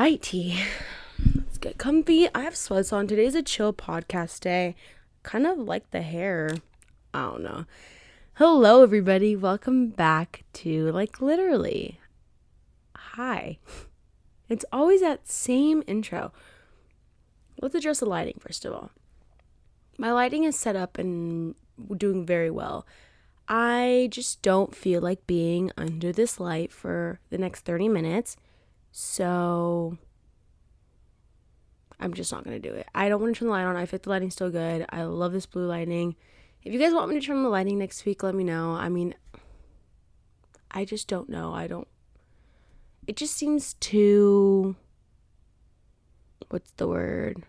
Alrighty, let's get comfy. I have sweats on. Today's a chill podcast day. Kind of like the hair. I don't know. Hello, everybody. Welcome back to, literally. Hi. It's always that same intro. Let's address the lighting, first of all. My lighting is set up and doing very well. I just don't feel like being under this light for the next 30 minutes. So I'm just not going to do it. I don't want to turn the light on. I think the lighting's still good. I love this blue lighting. If you guys want me to turn on the lighting next week, let me know. I just don't know. It just seems too, what's the word?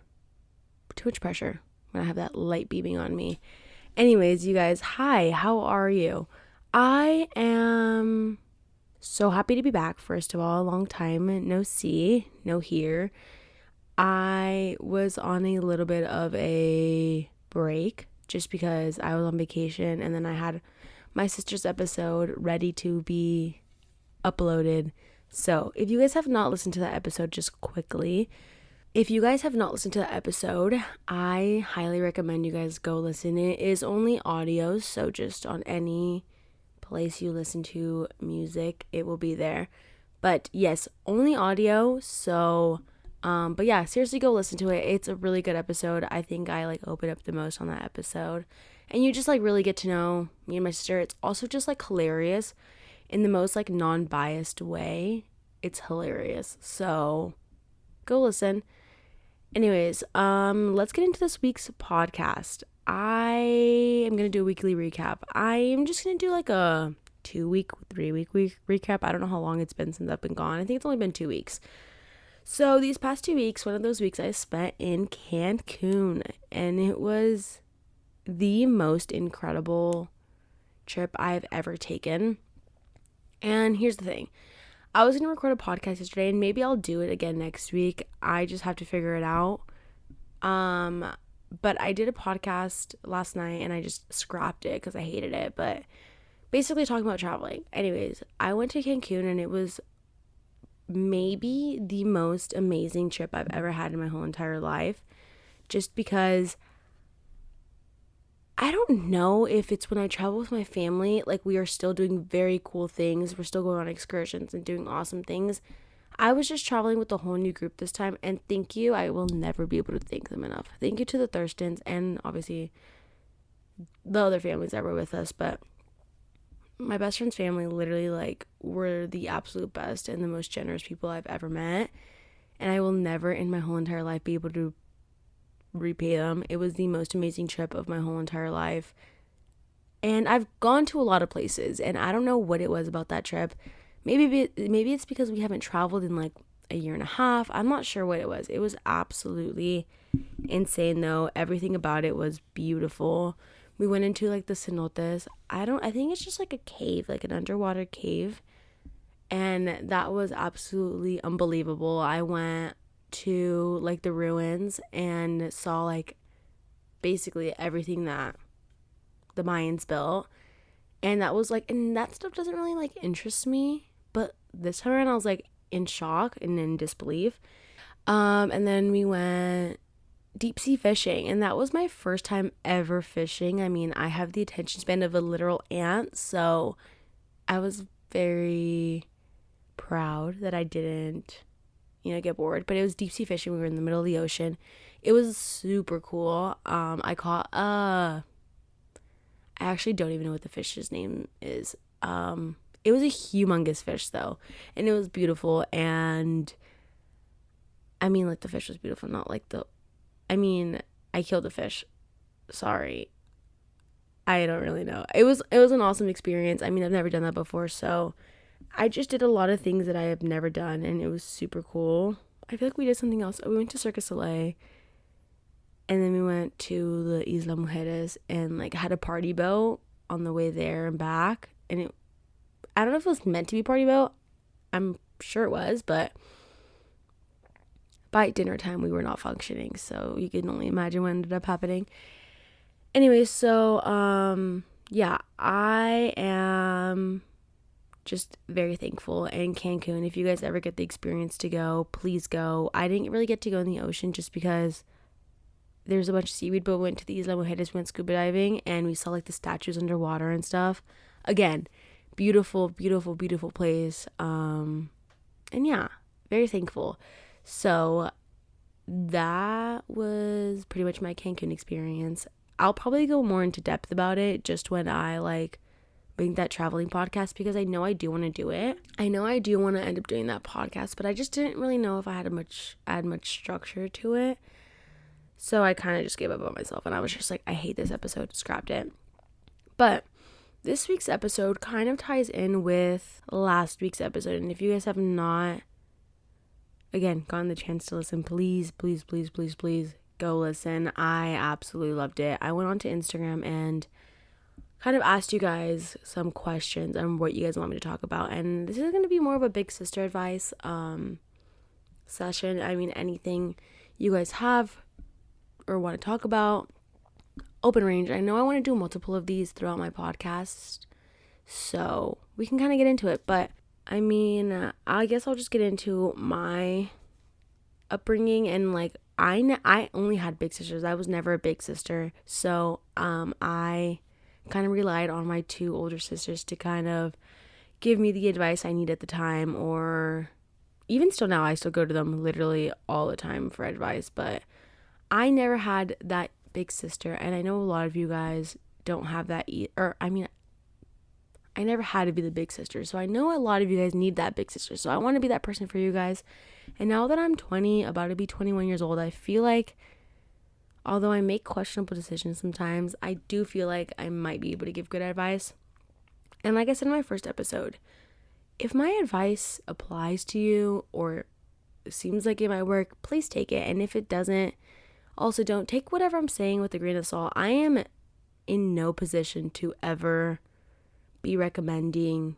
Too much pressure when I have that light beaming on me. Anyways, you guys, hi, how are you? I am so happy to be back, first of all. A long time no see, no hear. I was on a little bit of a break just because I was on vacation, and then I had my sister's episode ready to be uploaded. So if you guys have not listened to that episode, just quickly, if you guys have not listened to that episode, I highly recommend you guys go listen. It is only audio, so just on any place you listen to music, it will be there. But yes, only audio. So but yeah, seriously, go listen to it. It's a really good episode. I think I open up the most on that episode, and you just really get to know me and my sister. It's also just hilarious in the most non-biased way. It's hilarious. So go listen. Anyways, let's get into this week's podcast. I am going to do a weekly recap. I am just going to do a 2-week, 3-week recap. I don't know how long it's been since I've been gone. I think it's only been 2 weeks. So these past 2 weeks, one of those weeks I spent in Cancun, and it was the most incredible trip I've ever taken. And here's the thing. I was going to record a podcast yesterday, and maybe I'll do it again next week. I just have to figure it out. But I did a podcast last night, and I just scrapped it because I hated it. But basically talking about traveling. Anyways, I went to Cancun, and it was maybe the most amazing trip I've ever had in my whole entire life. Just because I don't know if it's when I travel with my family, we are still doing very cool things. We're still going on excursions and doing awesome things. I was just traveling with a whole new group this time, and thank you. I will never be able to thank them enough. Thank you to the Thurstons and obviously the other families that were with us, but my best friend's family literally were the absolute best and the most generous people I've ever met, and I will never in my whole entire life be able to repay them. It was the most amazing trip of my whole entire life, and I've gone to a lot of places, and I don't know what it was about that trip. Maybe it's because we haven't traveled in a year and a half. I'm not sure what it was. It was absolutely insane though. Everything about it was beautiful. We went into the cenotes. I think it's just a cave, an underwater cave. And that was absolutely unbelievable. I went to the ruins and saw basically everything that the Mayans built. And that was and that stuff doesn't really interest me. But this time around I was in shock and in disbelief. And then we went deep sea fishing, and that was my first time ever fishing. I have the attention span of a literal ant, so I was very proud that I didn't get bored. But it was deep sea fishing. We were in the middle of the ocean. It was super cool. I caught I actually don't even know what the fish's name is. It was a humongous fish though, and it was beautiful. And the fish was beautiful, not I killed a fish. Sorry. I don't really know. It was an awesome experience. I've never done that before, so I just did a lot of things that I have never done, and it was super cool. I feel we did something else. We went to Cirque du Soleil, and then we went to the Isla Mujeres and had a party boat on the way there and back. And I don't know if it was meant to be a party boat. I'm sure it was, but by dinner time we were not functioning, so you can only imagine what ended up happening. Anyway, so yeah, I am just very thankful. And Cancun, if you guys ever get the experience to go, please go. I didn't really get to go in the ocean just because there's a bunch of seaweed, but we went to the Isla Mujeres, went scuba diving, and we saw like the statues underwater and stuff. Again, beautiful, beautiful, beautiful place. And yeah, very thankful. So that was pretty much my Cancun experience. I'll probably go more into depth about it just when I like bring that traveling podcast, because I know I do want to do it. I know I do want to end up doing that podcast, but I just didn't really know if I had add much structure to it. So I kind of just gave up on myself, and I was just like, I hate this episode, scrapped it. But this week's episode kind of ties in with last week's episode, and if you guys have not, again, gotten the chance to listen, please, please, please, please, please go listen. I absolutely loved it. I went onto Instagram and kind of asked you guys some questions on what you guys want me to talk about, and this is going to be more of a big sister advice session. I mean, anything you guys have or want to talk about, open range. I know I want to do multiple of these throughout my podcast, so we can kind of get into it. But I mean, I guess I'll just get into my upbringing. And like, I only had big sisters. I was never a big sister, so I kind of relied on my two older sisters to kind of give me the advice I need at the time, or even still now, I still go to them literally all the time for advice. But I never had that big sister, and I know a lot of you guys don't have that or I mean, I never had to be the big sister, so I know a lot of you guys need that big sister, so I want to be that person for you guys. And now that I'm 20, about to be 21 years old, I feel like, although I make questionable decisions sometimes, I do feel like I might be able to give good advice. And like I said in my first episode, if my advice applies to you or seems like it might work, please take it. And if it doesn't, also don't take whatever I'm saying with a grain of salt. I am in no position to ever be recommending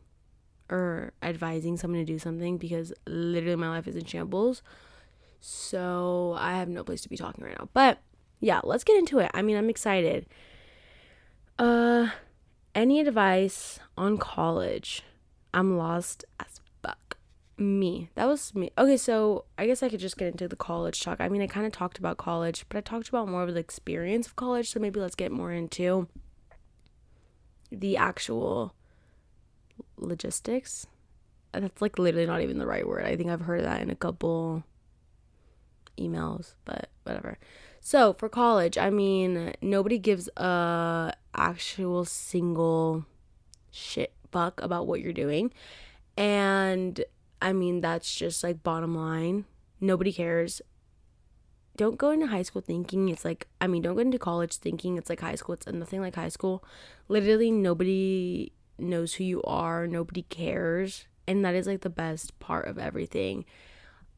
or advising someone to do something, because literally my life is in shambles. So I have no place to be talking right now. But yeah, let's get into it. I mean, I'm excited. Any advice on college? I'm lost as fuck. That was me. Okay, so I guess I could just get into the college talk. I mean, I kind of talked about college, but I talked about more of the experience of college. So maybe let's get more into the actual logistics. That's like literally not even the right word. I think I've heard that in a couple emails, but whatever. So for college, I mean, nobody gives a actual single shit fuck about what you're doing. And I mean, that's just like bottom line. Nobody cares. Don't go into high school thinking it's like, I mean, don't go into college thinking it's like high school. It's nothing like high school. Literally nobody knows who you are. Nobody cares. And that is like the best part of everything.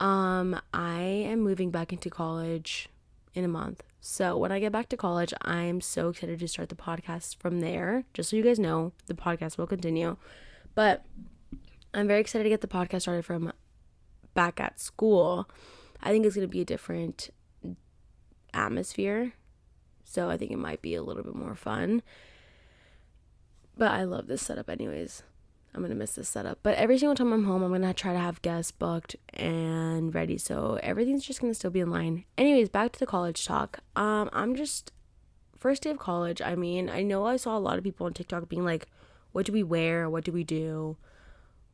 I am moving back into college in a month. So when I get back to college, I'm so excited to start the podcast from there. Just so you guys know, the podcast will continue. But I'm very excited to get the podcast started from back at school. I think it's going to be a different atmosphere. So I think it might be a little bit more fun. But I love this setup anyways. I'm going to miss this setup. But every single time I'm home, I'm going to try to have guests booked and ready. So everything's just going to still be in line. Anyways, back to the college talk. I'm just, first day of college. I mean, I know I saw a lot of people on TikTok being like, what do we wear? What do we do?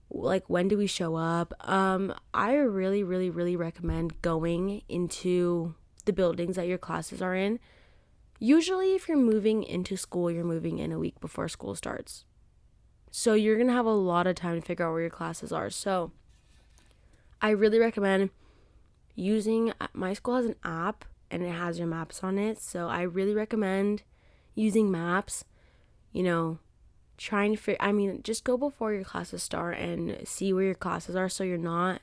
Like, when do we show up? I really, really, really recommend going into the buildings that your classes are in. Usually, if you're moving into school, you're moving in a week before school starts. So you're going to have a lot of time to figure out where your classes are. So I really recommend using, my school has an app and it has your maps on it. So I really recommend using maps, you know, trying to just go before your classes start and see where your classes are, so you're not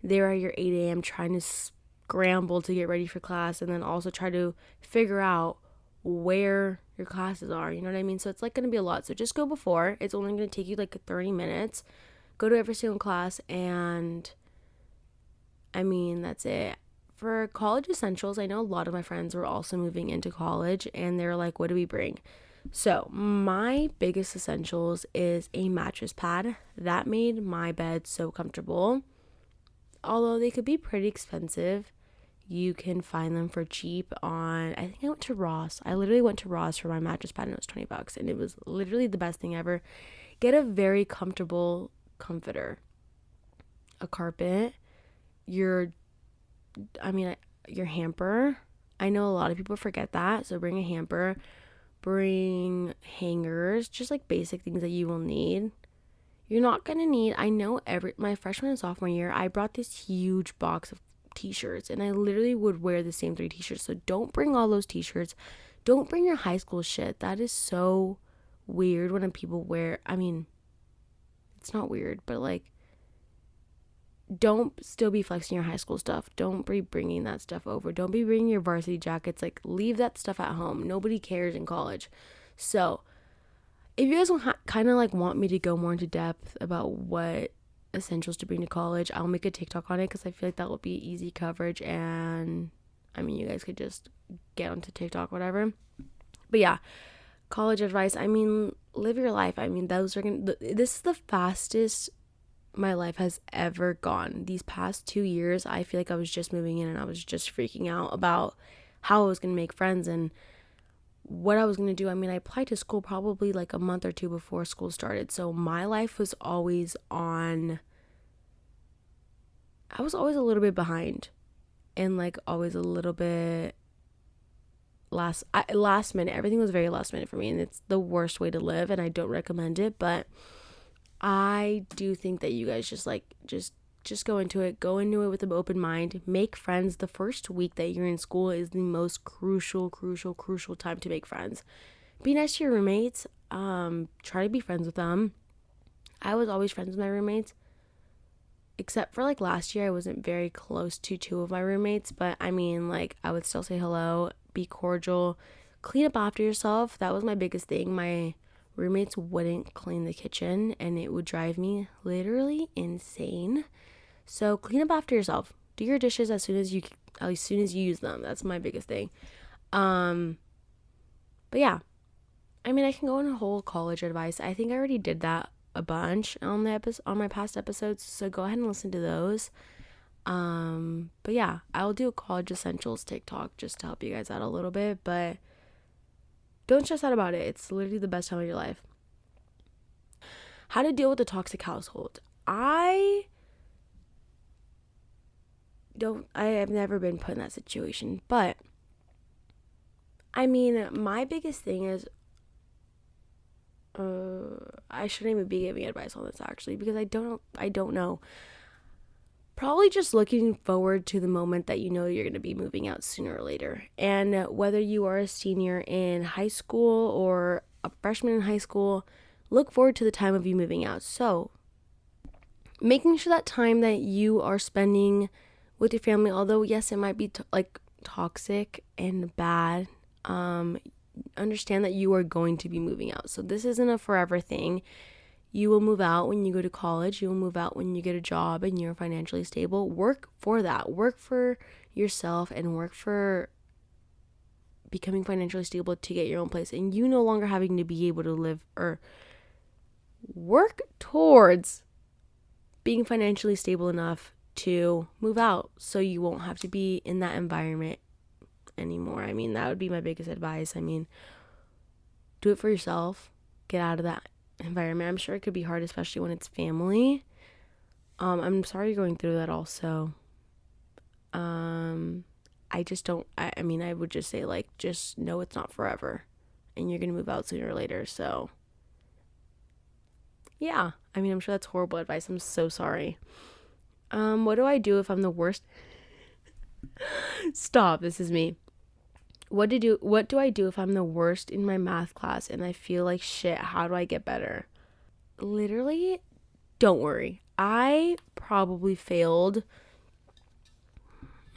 there at your 8 a.m. trying to scramble to get ready for class, and then also try to figure out where your classes are, you know what I mean? So it's like going to be a lot. So just go before. It's only going to take you like 30 minutes. Go to every single class, and I mean, that's it. For college essentials, I know a lot of my friends were also moving into college, and they were like, what do we bring? So my biggest essentials is a mattress pad. That made my bed so comfortable. Although they could be pretty expensive, you can find them for cheap on, I think I went to Ross. I literally went to Ross for my mattress pad and it was $20 and it was literally the best thing ever. Get a very comfortable comforter, a carpet, your hamper. I know a lot of people forget that, so bring a hamper, bring hangers, just like basic things that you will need. You're not gonna need, I know my freshman and sophomore year, I brought this huge box of t-shirts and I literally would wear the same 3 t-shirts. So don't bring all those t-shirts. Don't bring your high school shit. That is so weird when people wear, it's not weird, but like, don't still be flexing your high school stuff. Don't be bringing that stuff over. Don't be bringing your varsity jackets. Like, leave that stuff at home. Nobody cares in college. So if you guys kind of like want me to go more into depth about what essentials to bring to college, I'll make a TikTok on it because I feel like that will be easy coverage, and you guys could just get onto TikTok, whatever. But yeah, college advice, live your life. This is the fastest my life has ever gone. These past 2 years, I feel like I was just moving in and I was just freaking out about how I was going to make friends and what I was going to do. I applied to school probably like a month or two before school started. So my life was always I was always a little bit behind and like always a little bit last minute. Everything was very last minute for me, and it's the worst way to live and I don't recommend it. But I do think that you guys just go into it with an open mind, make friends. The first week that you're in school is the most crucial time to make friends. Be nice to your roommates. Try to be friends with them. I was always friends with my roommates, except for like last year I wasn't very close to 2 of my roommates, but I would still say hello, be cordial, clean up after yourself. That was my biggest thing. My roommates wouldn't clean the kitchen and it would drive me literally insane. So clean up after yourself. Do your dishes as soon as you use them. That's my biggest thing. But yeah, I can go into whole college advice. I think I already did that a bunch on my past episodes, so go ahead and listen to those. But yeah, I'll do a college essentials TikTok just to help you guys out a little bit, but don't stress out about it. It's literally the best time of your life. How to deal with a toxic household. I have never been put in that situation, but my biggest thing is, I shouldn't even be giving advice on this actually, because I don't know. Probably just looking forward to the moment that you're going to be moving out sooner or later. And whether you are a senior in high school or a freshman in high school, look forward to the time of you moving out. So making sure that time that you are spending with your family, although yes, it might be toxic and bad, understand that you are going to be moving out. So this isn't a forever thing. You will move out when you go to college. You will move out when you get a job and you're financially stable. Work for that. Work for yourself and work for becoming financially stable to get your own place. And you no longer having to be able to live or work towards being financially stable enough to move out so you won't have to be in that environment anymore. That would be my biggest advice. Do it for yourself. Get out of that environment. I'm sure it could be hard, especially when it's family. I'm sorry you're going through that also. I just don't, I would just say just know it's not forever and you're going to move out sooner or later. So yeah, I'm sure that's horrible advice. I'm so sorry. What do I do if I'm the worst? Stop, this is me. What do I do if I'm the worst in my math class and I feel like shit? How do I get better? Literally, don't worry. I probably failed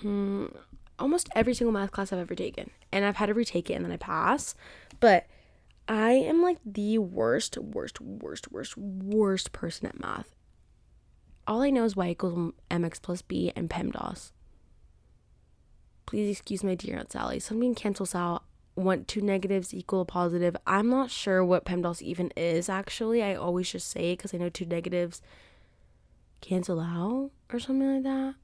almost every single math class I've ever taken. And I've had to retake it and then I pass. But I am the worst person at math. All I know is y equals mx plus b and PEMDAS. Please excuse my dear Aunt Sally. Something cancels out want two negatives equal a positive. I'm not sure what PEMDAS even is, actually. I always just say it because I know two negatives cancel out or something like that.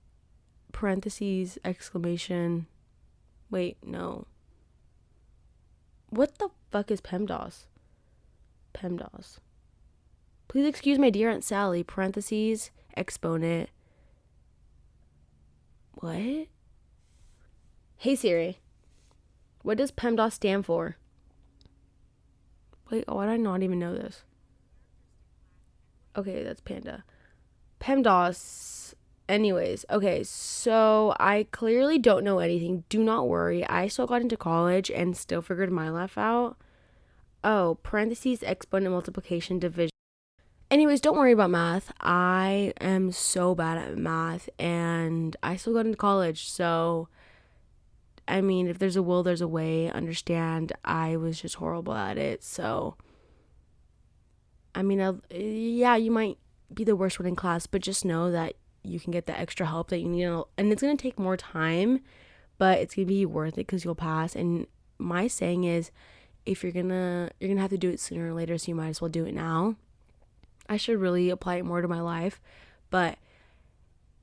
Parentheses, exclamation. Wait, no. What the fuck is PEMDAS? PEMDAS. Please excuse my dear Aunt Sally. Parentheses, exponent. What? Hey Siri. What does PEMDAS stand for? Wait, why did I not even know this? Okay, that's panda. PEMDAS. Anyways, okay, so I clearly don't know anything. Do not worry. I still got into college and still figured my life out. Oh, parentheses, exponent, multiplication, division. Anyways, don't worry about math. I am so bad at math and I still got into college. So, I mean, if there's a will, there's a way. Understand, I was just horrible at it. So, I mean, yeah, you might be the worst one in class, but just know that you can get the extra help that you need. And it's going to take more time, but it's going to be worth it because you'll pass. And my saying is, if you're going to have to do it sooner or later, so you might as well do it now. I should really apply it more to my life. But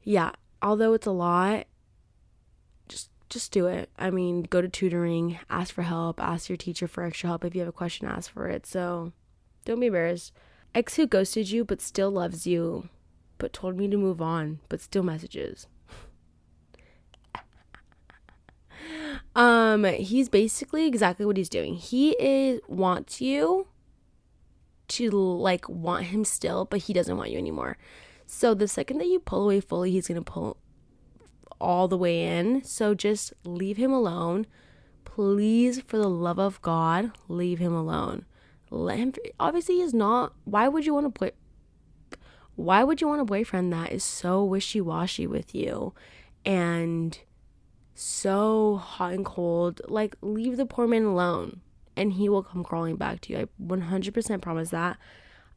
yeah, although it's a lot, just do it. I mean, go to tutoring, ask for help, ask your teacher for extra help. If you have a question, ask for it. So don't be embarrassed. Ex who ghosted you but still loves you, but told me to move on, but still messages. He's basically exactly what he's doing. He wants you to like want him still, but he doesn't want you anymore. So the second that you pull away fully, he's gonna pull all the way in. So just leave him alone. Please, for the love of God, leave him alone. Let him. Obviously, he's not. Why would you want a boyfriend that is so wishy-washy with you and so hot and cold? Like, leave the poor man alone and he will come crawling back to you. I 100% promise that.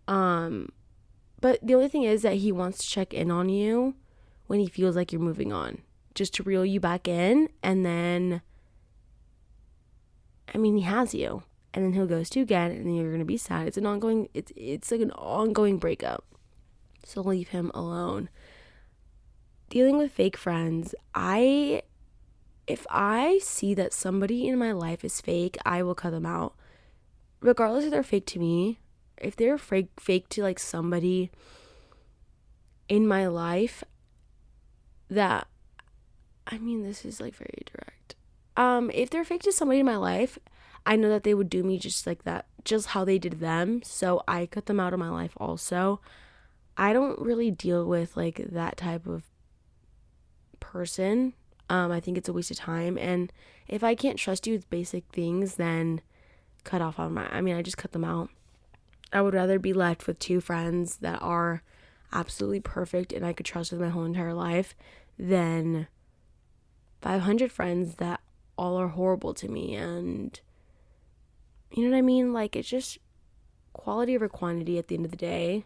But the only thing is that he wants to check in on you when he feels like you're moving on, just to reel you back in. And then, I mean, he has you, and then he'll ghost you again, and then you're gonna be sad. It's like an ongoing breakup. So leave him alone. Dealing with fake friends, if I see that somebody in my life is fake, I will cut them out. Regardless if they're fake to me, if they're fake to like somebody in my life that, I mean, this is like very direct. If they're fake to somebody in my life, I know that they would do me just like that, just how they did them. So I cut them out of my life also. I don't really deal with like that type of person. I think it's a waste of time. And if I can't trust you with basic things, then cut off on I just cut them out. I would rather be left with 2 friends that are absolutely perfect and I could trust with my whole entire life than 500 friends that all are horrible to me. And you know what I mean? Like, it's just quality over quantity at the end of the day.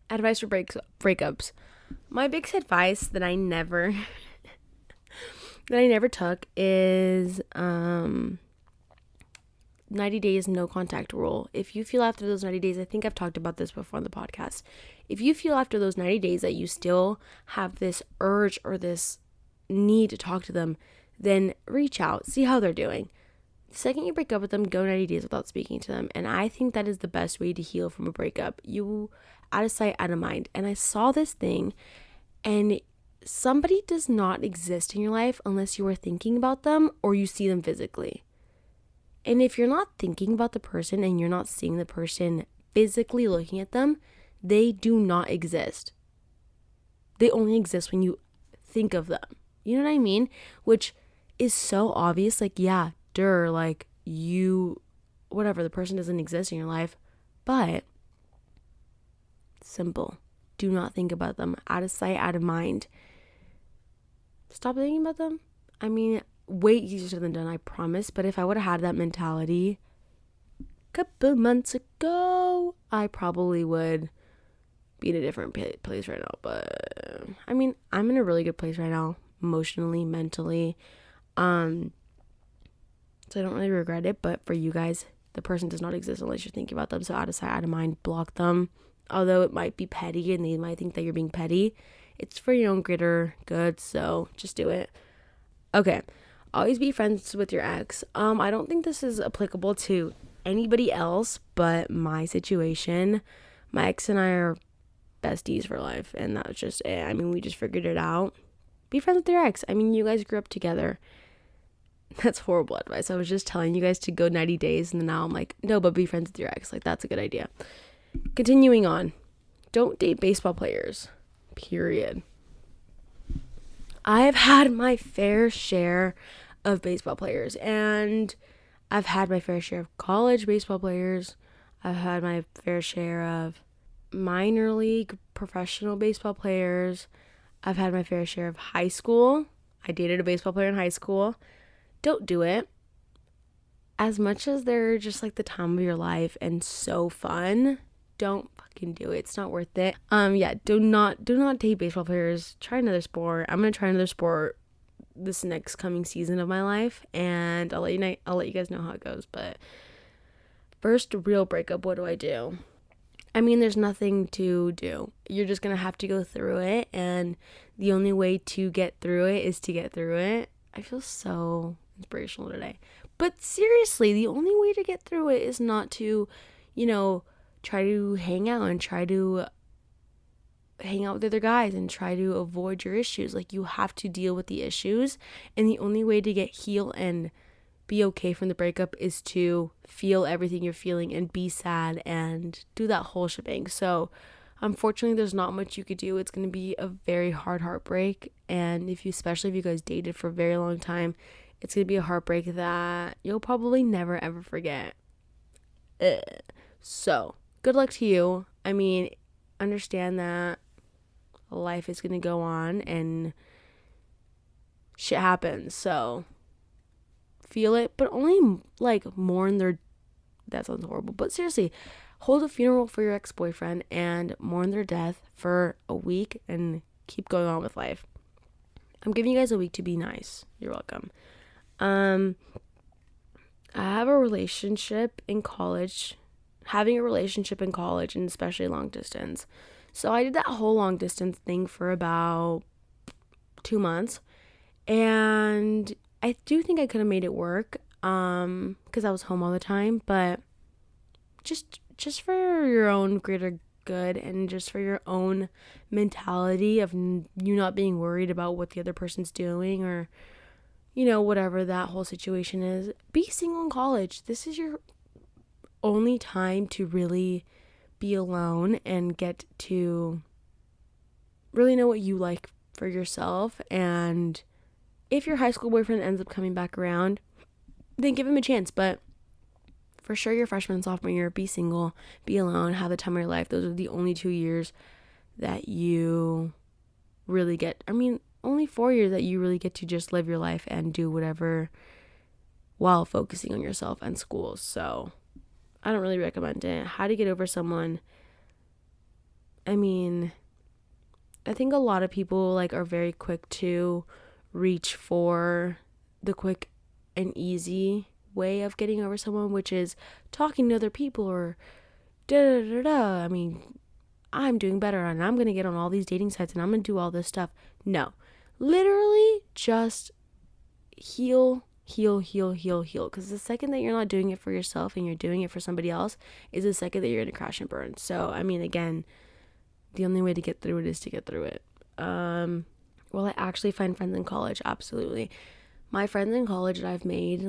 Advice for breakups. My biggest advice that I never took is 90 days no contact rule. If you feel after those 90 days, I think I've talked about this before on the podcast. If you feel after those 90 days that you still have this urge or this need to talk to them, then reach out, see how they're doing. The second you break up with them, go 90 days without speaking to them. And I think that is the best way to heal from a breakup. You out of sight, out of mind. And I saw this thing, and somebody does not exist in your life unless you are thinking about them or you see them physically. And if you're not thinking about the person and you're not seeing the person physically looking at them, they do not exist. They only exist when you think of them. You know what I mean? Which is so obvious. Like, yeah, like whatever, the person doesn't exist in your life. But simple. Do not think about them. Out of sight, out of mind. Stop thinking about them. I mean, way easier than done, I promise. But if I would have had that mentality a couple months ago, I probably would be in a different place right now. But I mean, I'm in a really good place right now, emotionally, mentally. So I don't really regret it. But for you guys, the person does not exist unless you're thinking about them. So out of sight, out of mind, block them. Although it might be petty and they might think that you're being petty, it's for your own greater good. So just do it. Okay. Always be friends with your ex. I don't think this is applicable to anybody else, but my situation, my ex and I are besties for life, and that's just it. I mean, we just figured it out. Be friends with your ex. I mean, you guys grew up together. That's horrible advice. I was just telling you guys to go 90 days, and then now I'm like, no, but be friends with your ex. Like, that's a good idea. Continuing on. Don't date baseball players. Period. I have had my fair share of baseball players, and I've had my fair share of college baseball players. I've had my fair share of minor league professional baseball players. I've had my fair share of high school. I dated a baseball player in high school. Don't do it. As much as they're just like the time of your life and so fun, don't fucking do it. It's not worth it. Yeah, do not date baseball players. Try another sport. I'm gonna try another sport this next coming season of my life, and I'll let you guys know how it goes. But first real breakup, what do I do? I mean, there's nothing to do. You're just gonna have to go through it, and the only way to get through it is to get through it. I feel so inspirational today. But seriously, the only way to get through it is not to, try to hang out and try to hang out with other guys and try to avoid your issues. Like, you have to deal with the issues, and the only way to get healed and be okay from the breakup is to feel everything you're feeling and be sad and do that whole shebang. So unfortunately, there's not much you could do. It's going to be a very hard heartbreak, and especially if you guys dated for a very long time, it's going to be a heartbreak that you'll probably never ever forget. So good luck to you. I mean, understand that life is going to go on and shit happens. So feel it, but only like mourn that sounds horrible, but seriously, hold a funeral for your ex-boyfriend and mourn their death for a week and keep going on with life. I'm giving you guys a week to be nice. You're welcome. I have a relationship in college, having a relationship in college, and especially long distance. So I did that whole long distance thing for about 2 months, and I do think I could have made it work, because I was home all the time, but just for your own greater good and just for your own mentality of you not being worried about what the other person's doing or, whatever that whole situation is, be single in college. This is your only time to really be alone and get to really know what you like for yourself. And if your high school boyfriend ends up coming back around, then give him a chance. But for sure, your freshman and sophomore year, be single, be alone, have the time of your life. Those are the only 2 years that you really get. I mean, only 4 years that you really get to just live your life and do whatever while focusing on yourself and school. So I don't really recommend it. How to get over someone. I mean, I think a lot of people are very quick to reach for the quick and easy way of getting over someone, which is talking to other people or I mean, I'm doing better and I'm gonna get on all these dating sites and I'm gonna do all this stuff. No, literally just heal, because the second that you're not doing it for yourself and you're doing it for somebody else is the second that you're gonna crash and burn. So I mean, again, the only way to get through it is to get through it. Will I actually find friends in college? Absolutely. My friends in college that I've made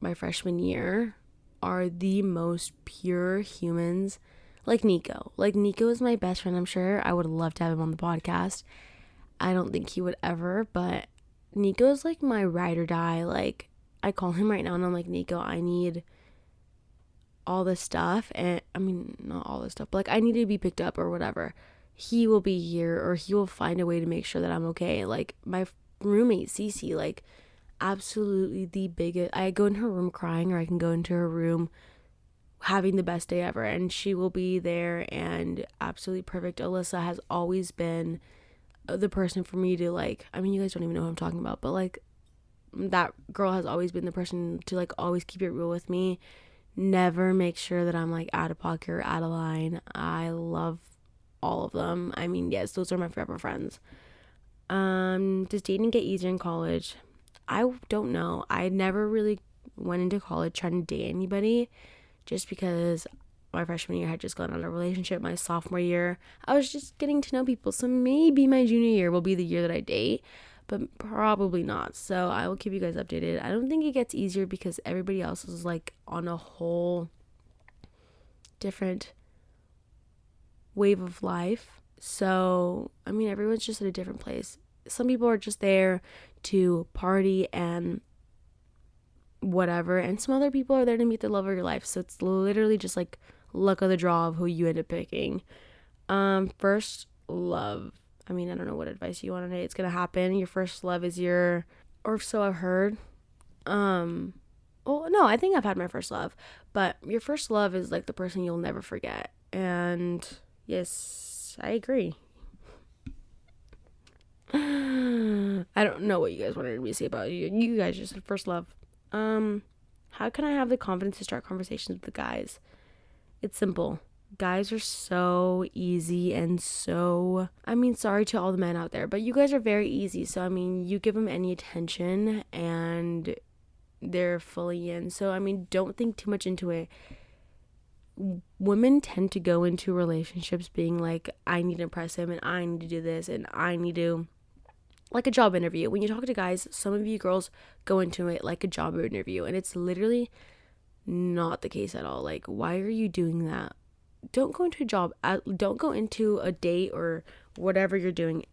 my freshman year are the most pure humans. Like Nico is my best friend. I'm sure I would love to have him on the podcast. I don't think he would ever, but Nico's my ride or die. I call him right now and I'm like, Nico, I need all this stuff, and I mean, not all this stuff, but I need to be picked up or whatever. He will be here, or he will find a way to make sure that I'm okay. My roommate Cece, absolutely the biggest. I go in her room crying, or I can go into her room having the best day ever, and she will be there and absolutely perfect. Alyssa has always been the person for me to I mean, you guys don't even know who I'm talking about, but that girl has always been the person to like always keep it real with me. Never make sure that I'm like out of pocket or out of line. I love all of them. I mean, yes, those are my forever friends. Does dating get easier in college? I don't know. I never really went into college trying to date anybody, just because my freshman year had just gone on a relationship. My sophomore year, I was just getting to know people. So maybe my junior year will be the year that I date, but probably not. So I will keep you guys updated. I don't think it gets easier because everybody else is like on a whole different wave of life. So, I mean, everyone's just at a different place. Some people are just there to party and whatever, and some other people are there to meet the love of your life. So it's literally just like luck of the draw of who you end up picking. First love. I mean, I don't know what advice you want to say. It's gonna happen. Your first love is your, or so I've heard. Well, no, I think I've had my first love, but your first love is like the person you'll never forget. And yes, I agree. I don't know what you guys wanted me to say about you. You guys just said first love. How can I have the confidence to start conversations with the guys? It's simple. Guys are so easy and so, I mean, sorry to all the men out there, but you guys are very easy. So, I mean, you give them any attention and they're fully in. So, I mean, don't think too much into it. Women tend to go into relationships being like, I need to impress him and I need to do this and I need to, like a job interview. When you talk to guys, some of you girls go into it like a job interview, and it's literally not the case at all. Like, why are you doing that? Don't go into a job, don't go into a date or whatever you're doing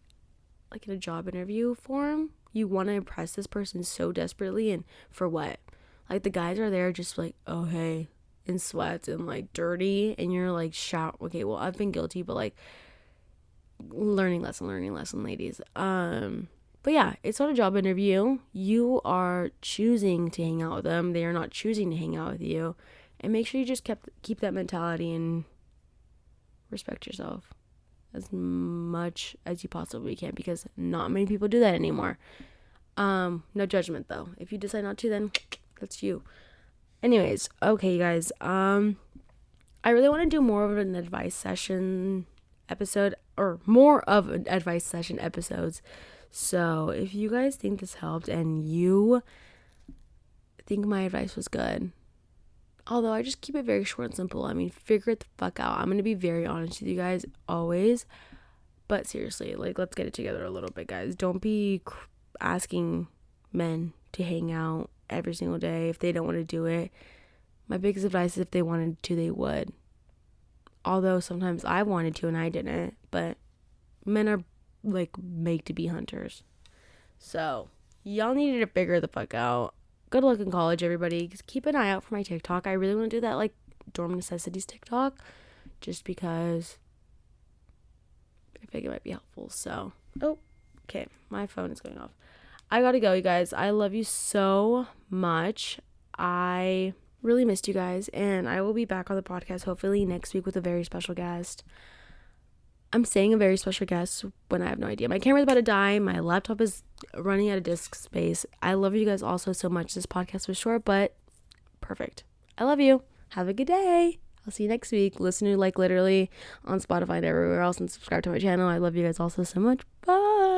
like in a job interview form. You want to impress this person so desperately, and for what? Like, the guys are there just like, oh hey, in sweats and like dirty, and you're like, shout. Okay, well, I've been guilty, but like, learning lesson, ladies. But yeah, it's not a job interview. You are choosing to hang out with them. They are not choosing to hang out with you. And make sure you just keep that mentality and respect yourself as much as you possibly can, because not many people do that anymore. No judgment though. If you decide not to, then that's you. Anyways, okay, you guys. I really want to do more of an advice session episode, or more of an advice session episodes. So if you guys think this helped and you think my advice was good, although I just keep it very short and simple, I mean, figure it the fuck out. I'm gonna be very honest with you guys always, but seriously, like, let's get it together a little bit, guys. Don't be asking men to hang out every single day if they don't want to do it. My biggest advice is if they wanted to, they would. Although sometimes I wanted to and I didn't, but men are like made to be hunters. So y'all needed to figure the fuck out. Good luck in college, everybody. Just keep an eye out for my TikTok. I really want to do that like dorm necessities TikTok, just because I think it might be helpful. So, okay, my phone is going off. I gotta go, you guys. I love you so much. I really missed you guys, and I will be back on the podcast hopefully next week with a very special guest. I'm saying a very special guest when I have no idea. My camera's about to die. My laptop is running out of disk space. I love you guys also so much. This podcast was short, but perfect. I love you. Have a good day. I'll see you next week. Listen to like literally on Spotify and everywhere else, and subscribe to my channel. I love you guys also so much. Bye.